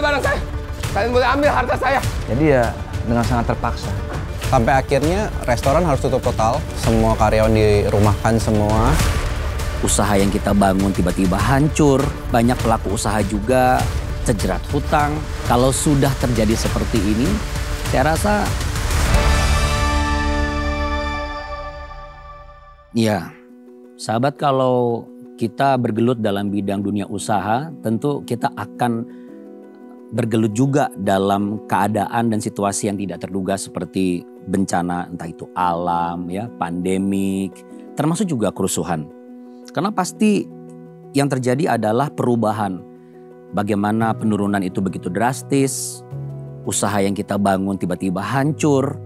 ambil barang saya. Kalian boleh ambil harta saya. Jadi ya dengan sangat terpaksa. Sampai akhirnya restoran harus tutup total, semua karyawan dirumahkan semua. Usaha yang kita bangun tiba-tiba hancur, banyak pelaku usaha juga terjerat hutang. Kalau sudah terjadi seperti ini, saya rasa ya, sahabat, kalau kita bergelut dalam bidang dunia usaha, tentu kita akan bergelut juga dalam keadaan dan situasi yang tidak terduga seperti bencana, entah itu alam, ya, pandemik, termasuk juga kerusuhan. Karena pasti yang terjadi adalah perubahan. Bagaimana penurunan itu begitu drastis, usaha yang kita bangun tiba-tiba hancur,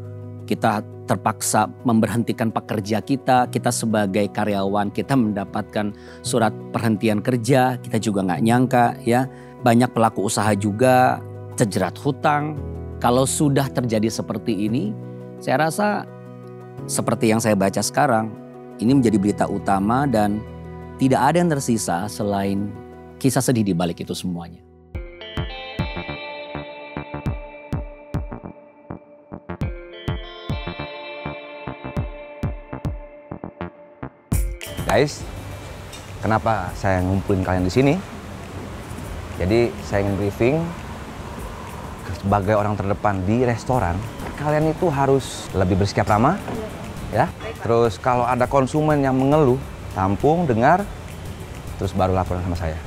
kita terpaksa memberhentikan pekerja kita sebagai karyawan, kita mendapatkan surat perhentian kerja, kita juga nggak nyangka, ya. Banyak pelaku usaha juga terjerat hutang. Kalau sudah terjadi seperti ini, saya rasa seperti yang saya baca sekarang, ini menjadi berita utama dan tidak ada yang tersisa selain kisah sedih di balik itu semuanya. Guys, kenapa saya ngumpulin kalian di sini? Jadi saya ingin briefing sebagai orang terdepan di restoran, kalian itu harus lebih bersikap ramah, ya. Terus kalau ada konsumen yang mengeluh, tampung, dengar, terus baru laporan sama saya,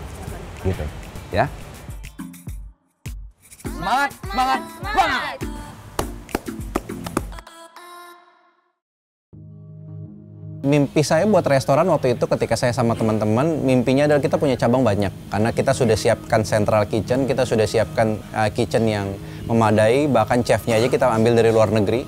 gitu, ya. Semangat, semangat, semangat! Mimpi saya buat restoran waktu itu ketika saya sama teman-teman, mimpinya adalah kita punya cabang banyak. Karena kita sudah siapkan central kitchen, kita sudah siapkan kitchen yang memadai, bahkan chefnya aja kita ambil dari luar negeri.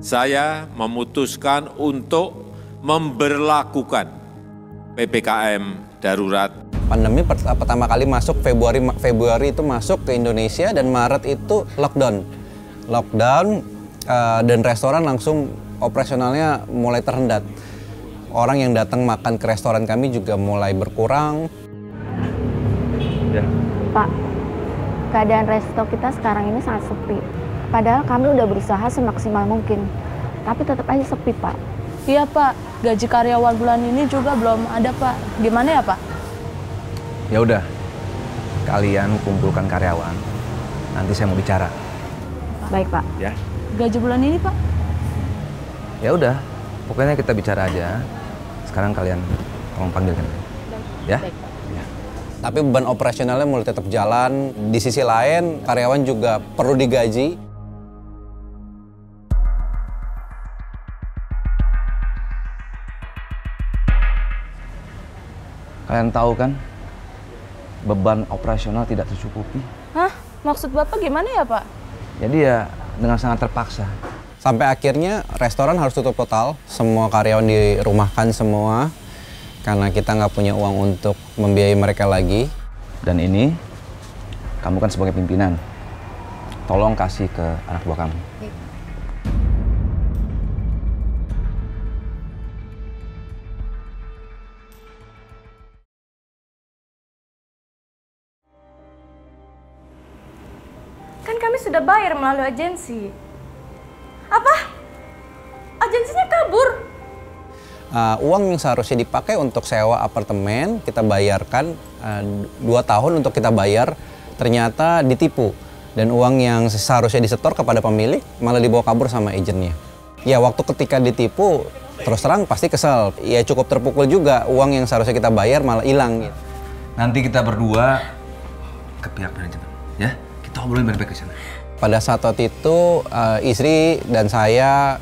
Saya memutuskan untuk memberlakukan PPKM darurat. Pandemi pertama kali masuk Februari itu masuk ke Indonesia dan Maret itu lockdown, dan restoran langsung operasionalnya mulai terhendat. Orang yang datang makan ke restoran kami juga mulai berkurang. Ya. Pak, keadaan resto kita sekarang ini sangat sepi. Padahal kami udah berusaha semaksimal mungkin, tapi tetap aja sepi, Pak. Iya, Pak. Gaji karyawan bulan ini juga belum ada, Pak. Gimana ya, Pak? Ya udah, kalian kumpulkan karyawan. Nanti saya mau bicara. Baik, Pak. Ya. Gaji bulan ini, Pak? Ya udah, pokoknya kita bicara aja. Sekarang kalian tolong panggilkan. Ya. Baik, Pak. Ya. Tapi beban operasionalnya mulai tetap jalan. Di sisi lain, karyawan juga perlu digaji. Kalian tahu kan, beban operasional tidak tercukupi. Hah? Maksud Bapak gimana ya, Pak? Jadi ya dengan sangat terpaksa. Sampai akhirnya restoran harus tutup total, semua karyawan dirumahkan semua. Karena kita nggak punya uang untuk membiayai mereka lagi. Dan ini, kamu kan sebagai pimpinan, tolong kasih ke anak buah kamu. Kan kami sudah bayar melalui agensi. Apa? Agensinya kabur? Uang yang seharusnya dipakai untuk sewa apartemen, kita bayarkan 2 tahun untuk kita bayar, ternyata ditipu. Dan uang yang seharusnya disetor kepada pemilik, malah dibawa kabur sama agennya. Ya waktu ketika ditipu, terus terang pasti kesel. Ya cukup terpukul juga, uang yang seharusnya kita bayar malah hilang. Gitu. Nanti kita berdua ke pihak manajemen, ya? Kita obrolin baik-baik di sana. Pada saat itu istri dan saya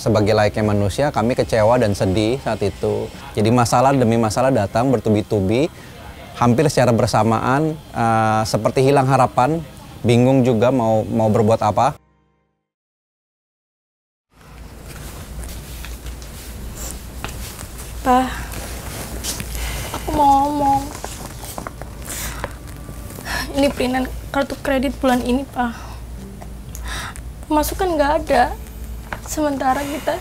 sebagai layaknya manusia kami kecewa dan sedih saat itu. Jadi masalah demi masalah datang bertubi-tubi, hampir secara bersamaan, seperti hilang harapan, bingung juga mau berbuat apa. Pak, aku mau ngomong. Ini peringan kartu kredit bulan ini, Pak. Pemasukan nggak ada. Sementara kita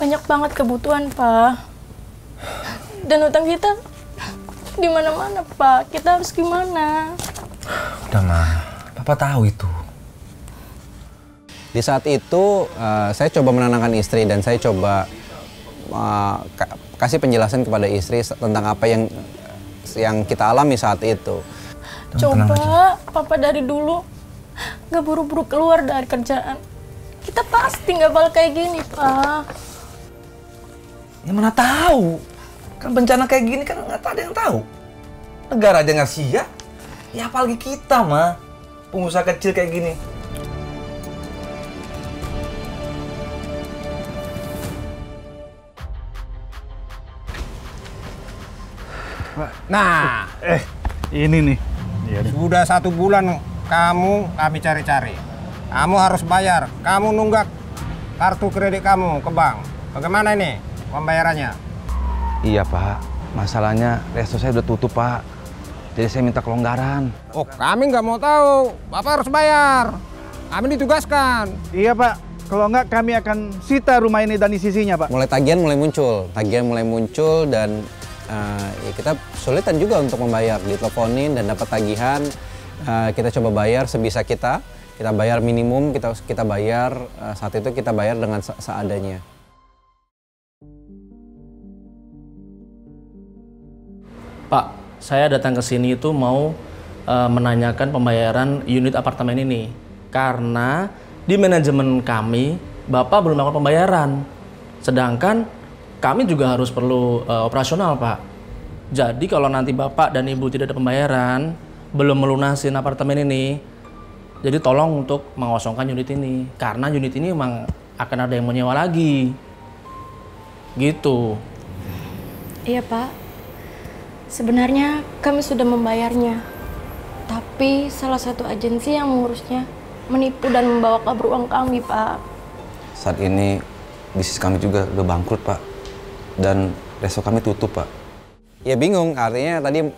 banyak banget kebutuhan, Pak. Dan utang kita di mana-mana, Pak. Kita harus gimana? Udah, Ma. Papa tahu itu. Di saat itu saya coba menenangkan istri dan saya coba kasih penjelasan kepada istri tentang apa yang kita alami saat itu. Coba Papa dari dulu nggak buru-buru keluar dari kerjaan, kita pasti nggak bakal kayak gini, Pak. Ya mana tahu. Kan bencana kayak gini kan nggak ada yang tahu. Negara aja nggak siap. Ya apalagi kita, Ma. Pengusaha kecil kayak gini. Nah, Ini nih. sudah 1 bulan kami cari-cari. Kamu harus bayar. Kamu nunggak kartu kredit kamu ke bank. Bagaimana ini pembayarannya? Iya, Pak. Masalahnya resto saya udah tutup, Pak. Jadi saya minta kelonggaran. Oh, kami nggak mau tahu. Bapak harus bayar. Kami ditugaskan. Iya, Pak. Kalau enggak kami akan sita rumah ini dan isinya, Pak. Tagihan mulai muncul dan ya kita sulitan juga untuk membayar. Diteleponin dan dapat tagihan. Kita coba bayar sebisa kita bayar minimum, kita bayar saat itu kita bayar dengan seadanya. Pak, saya datang ke sini itu mau menanyakan pembayaran unit apartemen ini. Karena di manajemen kami, Bapak belum melakukan pembayaran. Sedangkan kami juga harus perlu operasional, Pak. Jadi kalau nanti Bapak dan Ibu tidak ada pembayaran, belum melunasin apartemen ini, jadi tolong untuk mengosongkan unit ini. Karena unit ini memang akan ada yang mau nyewa lagi. Gitu. Iya, Pak. Sebenarnya kami sudah membayarnya. Tapi salah satu agensi yang mengurusnya menipu dan membawa kabur uang kami, Pak. Saat ini bisnis kami juga udah bangkrut, Pak. Dan resto kami tutup, Pak. Ya bingung, artinya tadi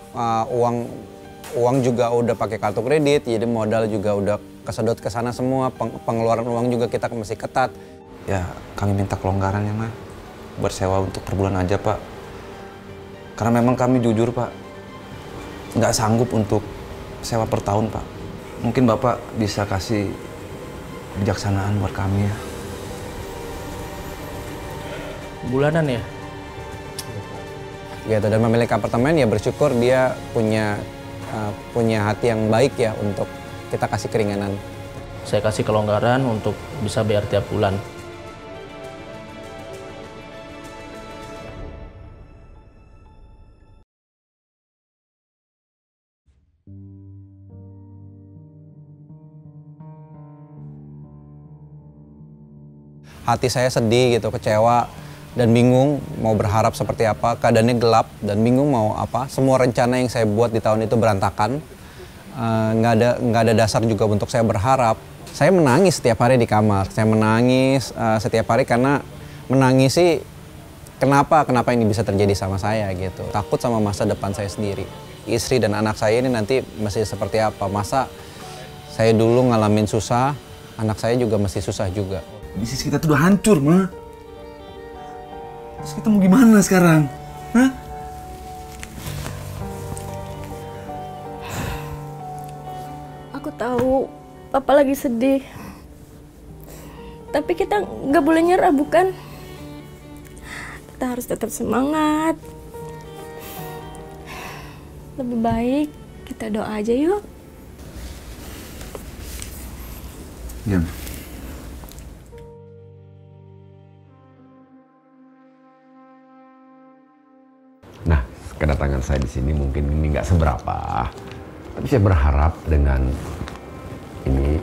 uang juga udah pakai kartu kredit, jadi modal juga udah kesedot ke sana semua, pengeluaran uang juga kita masih ketat. Ya, kami minta kelonggaran ya, Ma. Bersewa untuk per bulan aja, Pak. Karena memang kami jujur, Pak, nggak sanggup untuk sewa per tahun, Pak. Mungkin Bapak bisa kasih kebijaksanaan buat kami ya. Bulanan ya? Gitu, dan pemilik apartemen ya bersyukur dia punya hati yang baik ya untuk kita kasih keringanan. Saya kasih kelonggaran untuk bisa bayar tiap bulan. Hati saya sedih gitu, kecewa dan bingung mau berharap seperti apa. Keadaannya gelap dan bingung mau apa. Semua rencana yang saya buat di tahun itu berantakan. Nggak ada dasar juga untuk saya berharap. Saya menangis setiap hari di kamar. Saya menangis setiap hari karena menangis sih kenapa ini bisa terjadi sama saya gitu. Takut sama masa depan saya sendiri. Istri dan anak saya ini nanti mesti seperti apa. Masa saya dulu ngalamin susah, anak saya juga mesti susah juga. Bisnis kita tuh udah hancur, Ma. Terus kita mau gimana sekarang? Hah? Aku tahu Papa lagi sedih. Tapi kita nggak boleh nyerah, bukan? Kita harus tetap semangat. Lebih baik kita doa aja yuk. Ya. Nah, kedatangan saya di sini mungkin ini nggak seberapa, tapi saya berharap dengan ini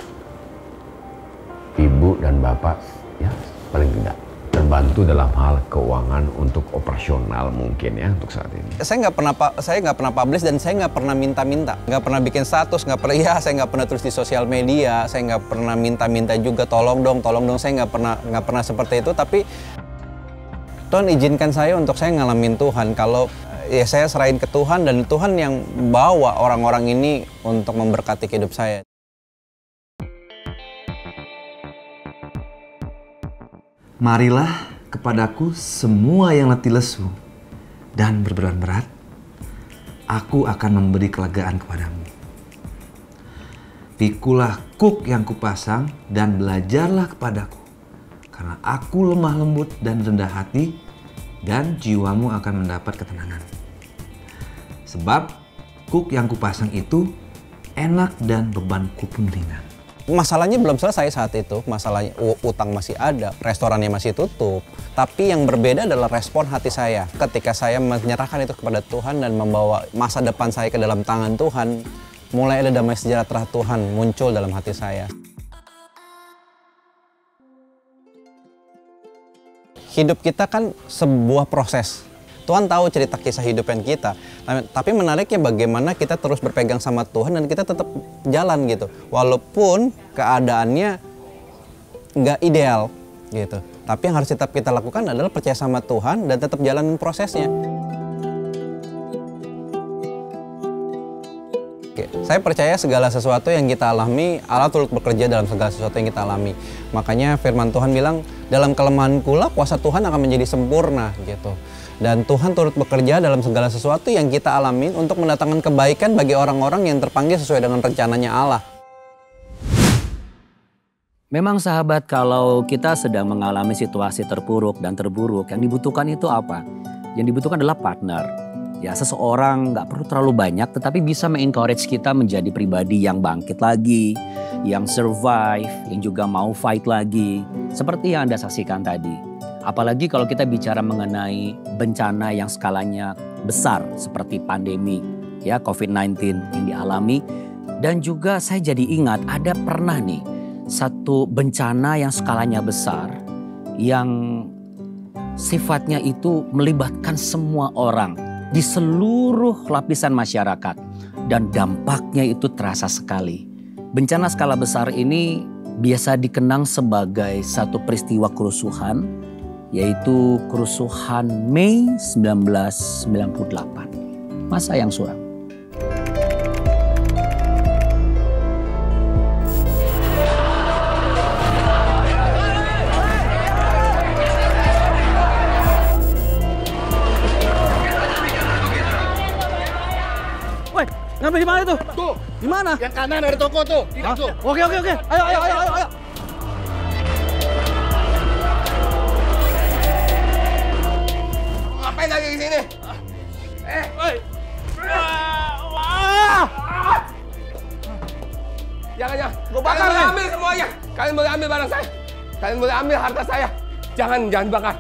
Ibu dan Bapak ya paling tidak terbantu dalam hal keuangan untuk operasional mungkin ya untuk saat ini. Saya nggak pernah publish dan saya nggak pernah minta-minta, nggak pernah bikin status, nggak pernah saya nggak pernah tulis di sosial media, saya nggak pernah minta-minta juga tolong dong, saya nggak pernah seperti itu. Tapi Tuhan izinkan saya untuk saya ngalamin Tuhan. Kalau ya saya serahin ke Tuhan dan Tuhan yang bawa orang-orang ini untuk memberkati hidup saya. Marilah kepadaku semua yang letih lesu dan berbeban berat, aku akan memberi kelegaan kepadamu. Pikulah kuk yang kupasang dan belajarlah kepadaku, karena aku lemah lembut dan rendah hati, dan jiwamu akan mendapat ketenangan. Sebab kuk yang kupasang itu enak dan bebanku pun ringan. Masalahnya belum selesai saat itu, masalahnya utang masih ada, restorannya masih tutup. Tapi yang berbeda adalah respon hati saya. Ketika saya menyerahkan itu kepada Tuhan dan membawa masa depan saya ke dalam tangan Tuhan, mulai ada damai sejahtera Tuhan muncul dalam hati saya. Hidup kita kan sebuah proses. Tuhan tahu cerita kisah hidupan kita. Tapi menariknya bagaimana kita terus berpegang sama Tuhan dan kita tetap jalan gitu. Walaupun keadaannya nggak ideal gitu. Tapi yang harus tetap kita lakukan adalah percaya sama Tuhan dan tetap jalanin prosesnya. Saya percaya segala sesuatu yang kita alami, Allah turut bekerja dalam segala sesuatu yang kita alami. Makanya firman Tuhan bilang, dalam kelemahanku lah kuasa Tuhan akan menjadi sempurna gitu. Dan Tuhan turut bekerja dalam segala sesuatu yang kita alamin untuk mendatangkan kebaikan bagi orang-orang yang terpanggil sesuai dengan rencananya Allah. Memang sahabat, kalau kita sedang mengalami situasi terpuruk dan terburuk, yang dibutuhkan itu apa? Yang dibutuhkan adalah partner. Ya, seseorang nggak perlu terlalu banyak, tetapi bisa mengencourage kita menjadi pribadi yang bangkit lagi, yang survive, yang juga mau fight lagi. Seperti yang Anda saksikan tadi. Apalagi kalau kita bicara mengenai bencana yang skalanya besar seperti pandemi, ya COVID-19 yang dialami. Dan juga saya jadi ingat ada pernah nih satu bencana yang skalanya besar, yang sifatnya itu melibatkan semua orang di seluruh lapisan masyarakat, dan dampaknya itu terasa sekali. Bencana skala besar ini biasa dikenang sebagai satu peristiwa kerusuhan, yaitu kerusuhan Mei 1998, masa yang suram. Woi, ngambil di mana tuh? Tuh, di mana? Yang kanan dari toko tuh. Tuh. Oke. Ayo. Ngapain lagi di sini? Jangan. Gua bakar, Kalian boleh ambil semuanya. Kalian boleh ambil barang saya. Kalian boleh ambil harta saya. Jangan bakar.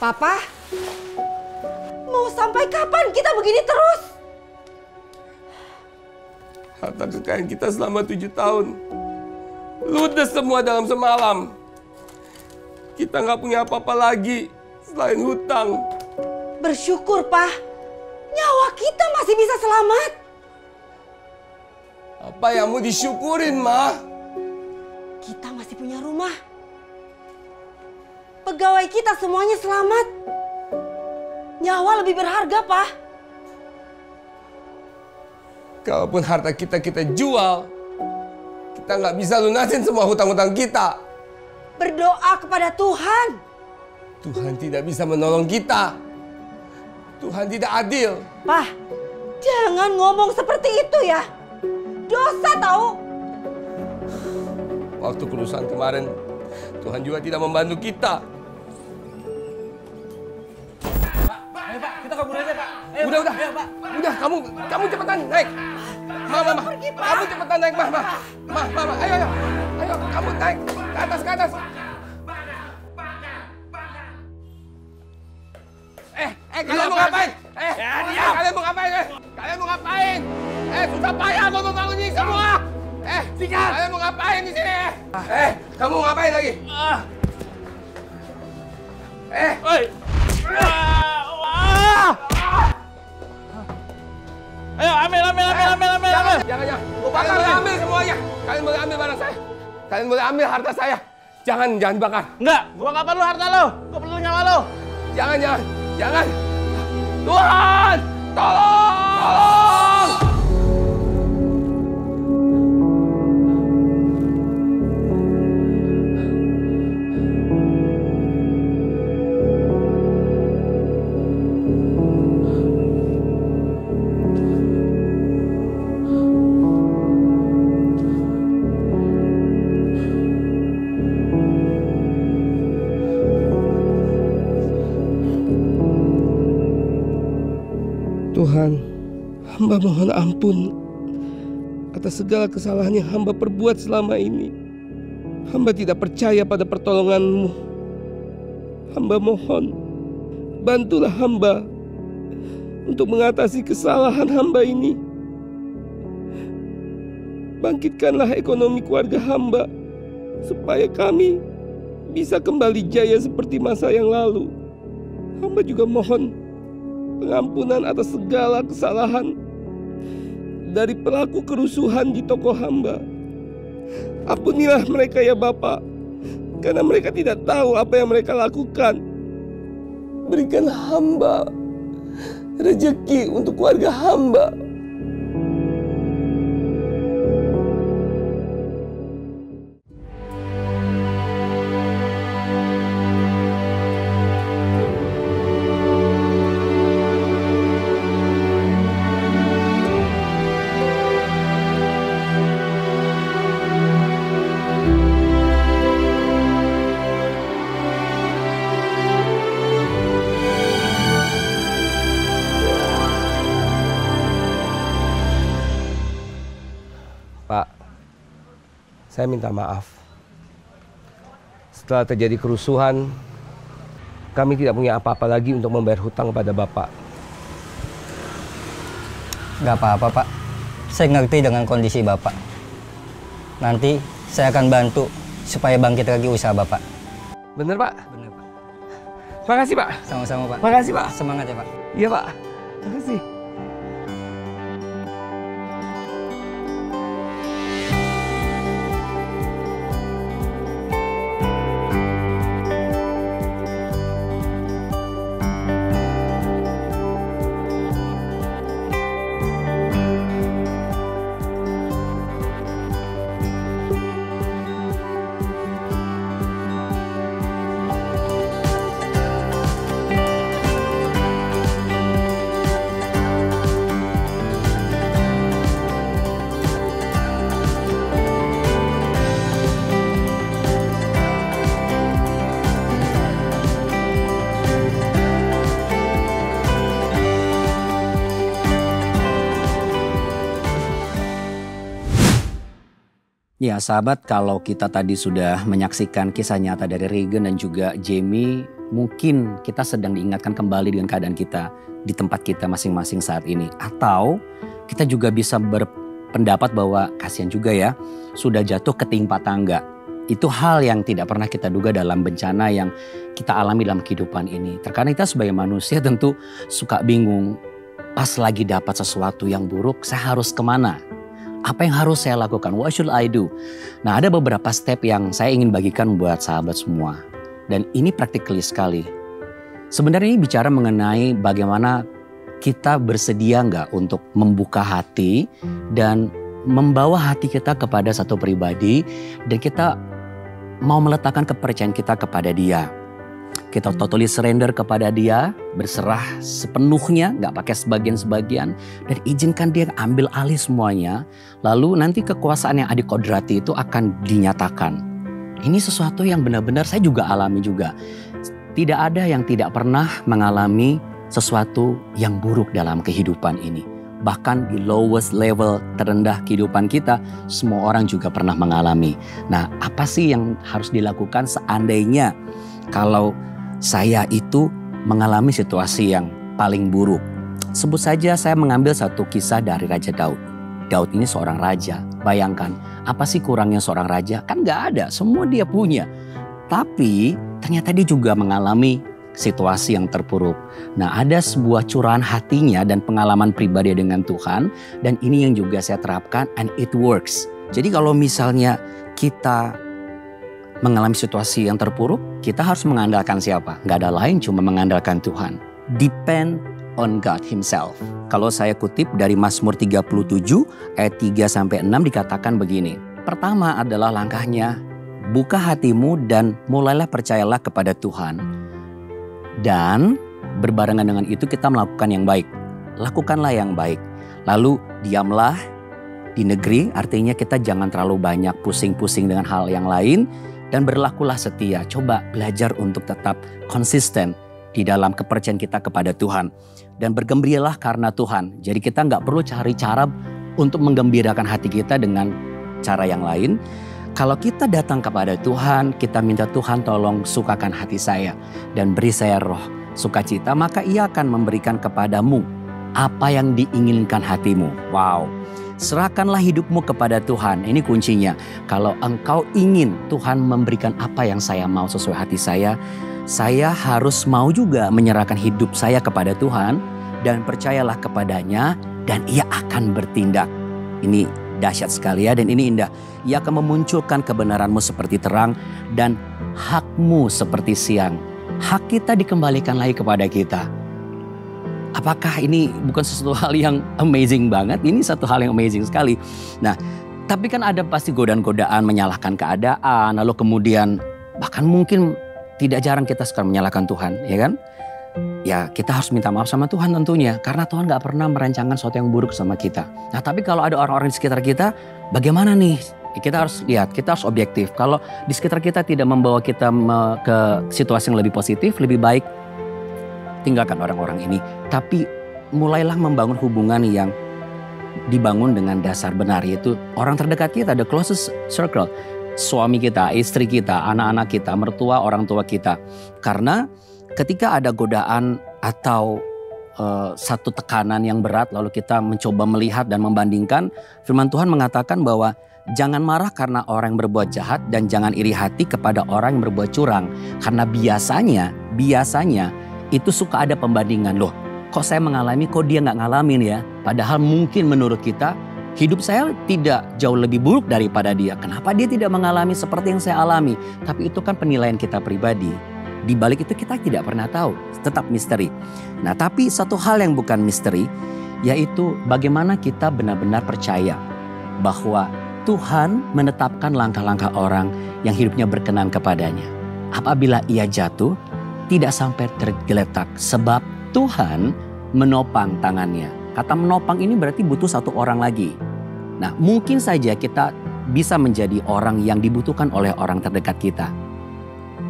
Papa, mau sampai kapan kita begini terus? Harta kekayaan kita selama 7 tahun ludes semua dalam semalam. Kita nggak punya apa-apa lagi selain hutang. Bersyukur, Pak. Nyawa kita masih bisa selamat. Apa yang mau disyukurin, Ma? Kita masih punya rumah. Pegawai kita semuanya selamat. Nyawa lebih berharga, Pak. Kalaupun harta kita jual, kita nggak bisa lunasin semua hutang-hutang kita. Berdoa kepada Tuhan. Tuhan tidak bisa menolong kita. Tuhan tidak adil. Pak, jangan ngomong seperti itu ya. Dosa tahu. Waktu kerusuhan kemarin, Tuhan juga tidak membantu kita. Ayo Pak, kita kabur aja Pak. Udah, kamu cepetan naik. Mama, kamu cepetan naik, Mama. Ayo, kamu naik ke atas. Kalian mau ngapain? Kalian mau ngapain? Susah payah mau membangun ini semua. Kalian mau ngapain di sini? Kamu mau ngapain lagi? Ayo ambil. Jangan. Kalian boleh ambil semuanya. Kalian boleh ambil barang saya. Kalian boleh ambil harta saya. Jangan dibakar. Enggak, gua nggak perlu harta lo. Gua perlu nyawa lo. Jangan. Tuhan, tolong! Tuhan, hamba mohon ampun atas segala kesalahan yang hamba perbuat selama ini. Hamba tidak percaya pada pertolongan-Mu. Hamba mohon, bantulah hamba untuk mengatasi kesalahan hamba ini. Bangkitkanlah ekonomi keluarga hamba, supaya kami bisa kembali jaya seperti masa yang lalu. Hamba juga mohon pengampunan atas segala kesalahan dari pelaku kerusuhan di toko hamba. Ampunilah mereka ya Bapa, karena mereka tidak tahu apa yang mereka lakukan. Berikanlah hamba rezeki untuk keluarga hamba. Pak, saya minta maaf. Setelah terjadi kerusuhan, kami tidak punya apa-apa lagi untuk membayar hutang kepada Bapak. Gak apa-apa, Pak. Saya ngerti dengan kondisi Bapak. Nanti saya akan bantu supaya bangkit lagi usaha Bapak. Bener, Pak? Bener, Pak. Makasih, Pak. Sama-sama, Pak. Makasih, Pak. Semangat ya, Pak. Iya, Pak. Makasih. Ya sahabat, kalau kita tadi sudah menyaksikan kisah nyata dari Regan dan juga Jamie, mungkin kita sedang diingatkan kembali dengan keadaan kita di tempat kita masing-masing saat ini. Atau kita juga bisa berpendapat bahwa kasihan juga ya, sudah jatuh ketimpa tangga. Itu hal yang tidak pernah kita duga dalam bencana yang kita alami dalam kehidupan ini. Terkadang kita sebagai manusia tentu suka bingung, pas lagi dapat sesuatu yang buruk, saya harus kemana? Apa yang harus saya lakukan? What should I do? Nah, ada beberapa step yang saya ingin bagikan buat sahabat semua. Dan ini practically sekali. Sebenarnya ini bicara mengenai bagaimana kita bersedia nggak untuk membuka hati dan membawa hati kita kepada satu pribadi dan kita mau meletakkan kepercayaan kita kepada dia. kita totally surrender kepada Dia, berserah sepenuhnya, nggak pakai sebagian-sebagian, dan izinkan Dia ambil alih semuanya. Lalu nanti kekuasaan yang adikodrati itu akan dinyatakan. Ini sesuatu yang benar-benar saya juga alami juga. Tidak ada yang tidak pernah mengalami sesuatu yang buruk dalam kehidupan ini. Bahkan di lowest level terendah kehidupan kita, semua orang juga pernah mengalami. Nah, apa sih yang harus dilakukan seandainya kalau saya itu mengalami situasi yang paling buruk? Sebut saja saya mengambil satu kisah dari Raja Daud. Daud ini seorang raja. Bayangkan, apa sih kurangnya seorang raja? Kan gak ada, semua dia punya. Tapi ternyata dia juga mengalami situasi yang terpuruk. Nah, ada sebuah curahan hatinya dan pengalaman pribadi dengan Tuhan. Dan ini yang juga saya terapkan, and it works. Jadi kalau misalnya kita mengalami situasi yang terpuruk, kita harus mengandalkan siapa? Gak ada lain, cuma mengandalkan Tuhan. Depend on God Himself. Kalau saya kutip dari Mazmur 37 ayat 3-6 dikatakan begini. Pertama adalah langkahnya, buka hatimu dan mulailah percayalah kepada Tuhan. Dan berbarengan dengan itu kita melakukan yang baik. Lakukanlah yang baik. Lalu diamlah di negeri, artinya kita jangan terlalu banyak pusing-pusing dengan hal yang lain. Dan berlakulah setia. Coba belajar untuk tetap konsisten di dalam kepercayaan kita kepada Tuhan. Dan bergembiralah karena Tuhan. Jadi kita nggak perlu cari cara untuk menggembirakan hati kita dengan cara yang lain. Kalau kita datang kepada Tuhan, kita minta Tuhan tolong sukakan hati saya dan beri saya roh sukacita, maka Ia akan memberikan kepadamu apa yang diinginkan hatimu. Wow. Serahkanlah hidupmu kepada Tuhan. Ini kuncinya. Kalau engkau ingin Tuhan memberikan apa yang saya mau sesuai hati saya harus mau juga menyerahkan hidup saya kepada Tuhan dan percayalah kepadanya dan Ia akan bertindak. Ini dahsyat sekali ya, dan ini indah. Ia akan memunculkan kebenaranmu seperti terang dan hakmu seperti siang. Hak kita dikembalikan lagi kepada kita. Apakah ini bukan sesuatu hal yang amazing banget? Ini satu hal yang amazing sekali. Nah, tapi kan ada pasti godaan-godaan menyalahkan keadaan, lalu kemudian bahkan mungkin tidak jarang kita sekarang menyalahkan Tuhan, ya kan? Ya kita harus minta maaf sama Tuhan tentunya. Karena Tuhan gak pernah merancangkan sesuatu yang buruk sama kita. Nah tapi kalau ada orang-orang di sekitar kita, bagaimana nih? Kita harus lihat, kita harus objektif. Kalau di sekitar kita tidak membawa kita ke situasi yang lebih positif, lebih baik tinggalkan orang-orang ini. Tapi mulailah membangun hubungan yang dibangun dengan dasar benar, yaitu orang terdekat kita, the closest circle. Suami kita, istri kita, anak-anak kita, mertua, orang tua kita. Karena ketika ada godaan atau satu tekanan yang berat, lalu kita mencoba melihat dan membandingkan, firman Tuhan mengatakan bahwa jangan marah karena orang yang berbuat jahat dan jangan iri hati kepada orang yang berbuat curang. Karena biasanya itu suka ada pembandingan. Loh, kok saya mengalami, kok dia nggak ngalamin ya? Padahal mungkin menurut kita hidup saya tidak jauh lebih buruk daripada dia. Kenapa dia tidak mengalami seperti yang saya alami? Tapi itu kan penilaian kita pribadi. Di balik itu kita tidak pernah tahu, tetap misteri. Nah, tapi satu hal yang bukan misteri, yaitu bagaimana kita benar-benar percaya bahwa Tuhan menetapkan langkah-langkah orang yang hidupnya berkenan kepadanya. Apabila ia jatuh, tidak sampai tergeletak sebab Tuhan menopang tangannya. Kata menopang ini berarti butuh satu orang lagi. Nah, mungkin saja kita bisa menjadi orang yang dibutuhkan oleh orang terdekat kita.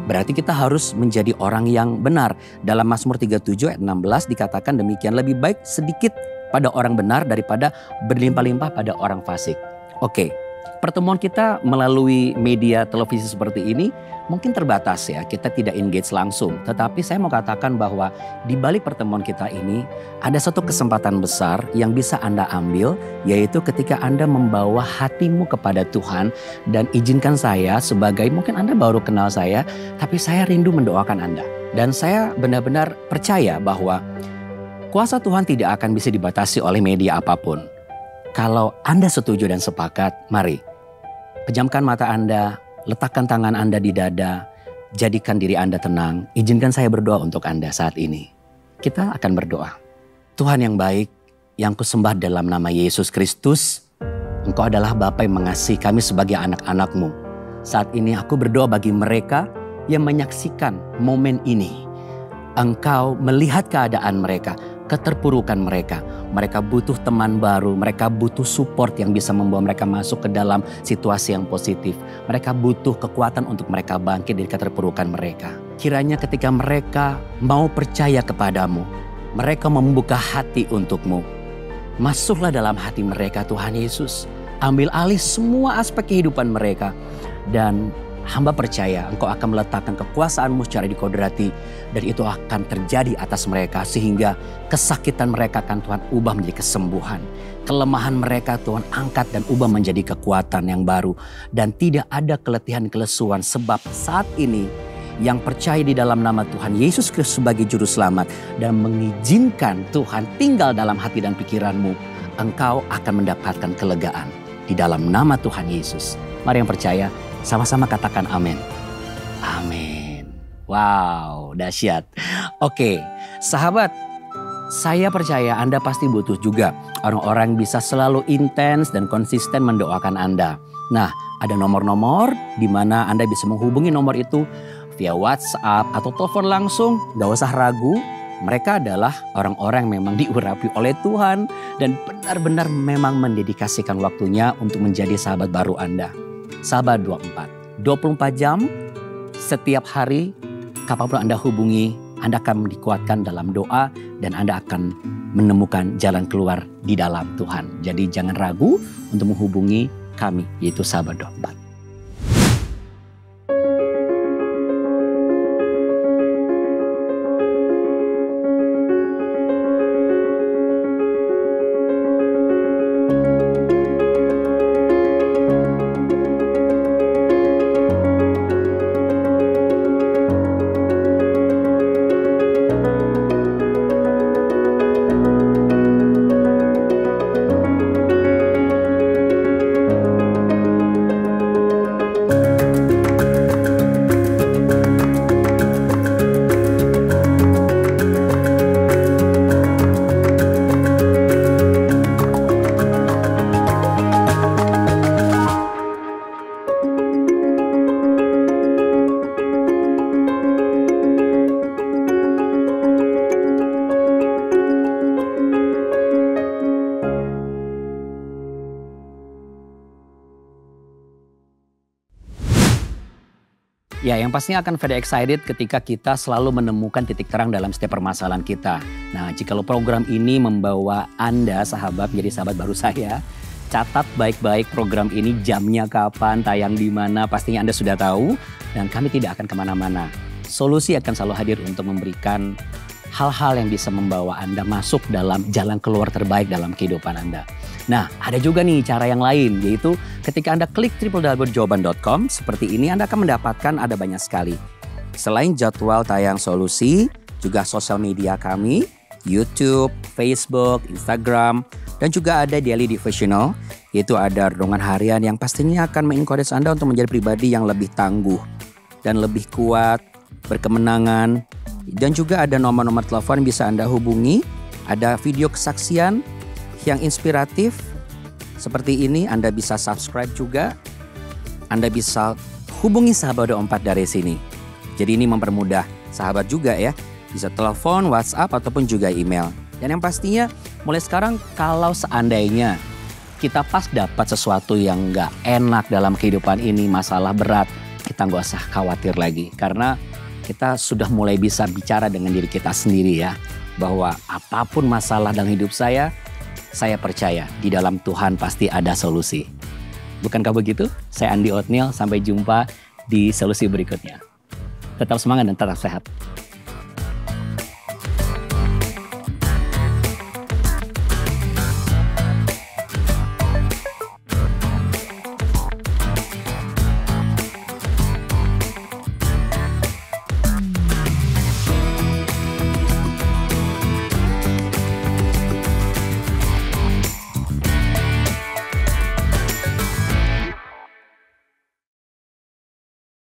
Berarti kita harus menjadi orang yang benar. Dalam Mazmur 37 ayat 16 dikatakan demikian, lebih baik sedikit pada orang benar daripada berlimpah-limpah pada orang fasik. Oke, pertemuan kita melalui media televisi seperti ini mungkin terbatas ya, kita tidak engage langsung. Tetapi saya mau katakan bahwa di balik pertemuan kita ini ada satu kesempatan besar yang bisa Anda ambil, yaitu ketika Anda membawa hatimu kepada Tuhan dan izinkan saya sebagai, mungkin Anda baru kenal saya, tapi saya rindu mendoakan Anda. Dan saya benar-benar percaya bahwa kuasa Tuhan tidak akan bisa dibatasi oleh media apapun. Kalau Anda setuju dan sepakat, mari pejamkan mata Anda, letakkan tangan Anda di dada, jadikan diri Anda tenang. Izinkan saya berdoa untuk Anda saat ini. Kita akan berdoa. Tuhan yang baik, yang kusembah dalam nama Yesus Kristus, Engkau adalah Bapa yang mengasihi kami sebagai anak-anak-Mu. Saat ini aku berdoa bagi mereka yang menyaksikan momen ini. Engkau melihat keadaan mereka, keterpurukan mereka. Mereka butuh teman baru, mereka butuh support yang bisa membawa mereka masuk ke dalam situasi yang positif. Mereka butuh kekuatan untuk mereka bangkit dari keterpurukan mereka. Kiranya ketika mereka mau percaya kepadamu, mereka membuka hati untukmu. Masuklah dalam hati mereka Tuhan Yesus. Ambil alih semua aspek kehidupan mereka. Dan hamba percaya Engkau akan meletakkan kekuasaan-Mu secara dikodrati. Dan itu akan terjadi atas mereka. Sehingga kesakitan mereka akan Tuhan ubah menjadi kesembuhan. Kelemahan mereka Tuhan angkat dan ubah menjadi kekuatan yang baru. Dan tidak ada keletihan-kelesuan. Sebab saat ini yang percaya di dalam nama Tuhan Yesus Kristus sebagai Juru Selamat. Dan mengizinkan Tuhan tinggal dalam hati dan pikiranmu. Engkau akan mendapatkan kelegaan di dalam nama Tuhan Yesus. Mari yang percaya, sama-sama katakan amin. Amin. Wow, dahsyat. Oke, sahabat, saya percaya Anda pasti butuh juga orang-orang bisa selalu intens dan konsisten mendoakan Anda. Nah, ada nomor-nomor di mana Anda bisa menghubungi nomor itu via WhatsApp atau telepon langsung. Gak usah ragu, mereka adalah orang-orang yang memang diurapi oleh Tuhan dan benar-benar memang mendedikasikan waktunya untuk menjadi sahabat baru Anda. Sahabat 24 jam setiap hari, kapanpun Anda hubungi, Anda akan dikuatkan dalam doa dan Anda akan menemukan jalan keluar di dalam Tuhan. Jadi jangan ragu untuk menghubungi kami, yaitu Sahabat 24. Ya, yang pastinya akan very excited ketika kita selalu menemukan titik terang dalam setiap permasalahan kita. Nah, jikalau program ini membawa Anda, sahabat, menjadi sahabat baru saya, catat baik-baik program ini, jamnya kapan, tayang di mana, pastinya Anda sudah tahu. Dan kami tidak akan kemana-mana. Solusi akan selalu hadir untuk memberikan hal-hal yang bisa membawa Anda masuk dalam jalan keluar terbaik dalam kehidupan Anda. Nah, ada juga nih cara yang lain, yaitu ketika Anda klik www.jawaban.com, seperti ini Anda akan mendapatkan ada banyak sekali. Selain jadwal tayang solusi, juga sosial media kami, YouTube, Facebook, Instagram, dan juga ada daily devotional, yaitu ada renungan harian yang pastinya akan mengencourage Anda untuk menjadi pribadi yang lebih tangguh dan lebih kuat, berkemenangan. Dan juga ada nomor-nomor telepon yang bisa Anda hubungi, ada video kesaksian yang inspiratif seperti ini. Anda bisa subscribe juga, Anda bisa hubungi Sahabat 24 dari sini. Jadi ini mempermudah sahabat juga ya, bisa telepon, WhatsApp ataupun juga email. Dan yang pastinya mulai sekarang kalau seandainya kita pas dapat sesuatu yang gak enak dalam kehidupan ini, masalah berat, kita gak usah khawatir lagi. Karena kita sudah mulai bisa bicara dengan diri kita sendiri ya, bahwa apapun masalah dalam hidup saya percaya di dalam Tuhan pasti ada solusi. Bukankah begitu? Saya Andi Othniel, sampai jumpa di solusi berikutnya. Tetap semangat dan tetap sehat.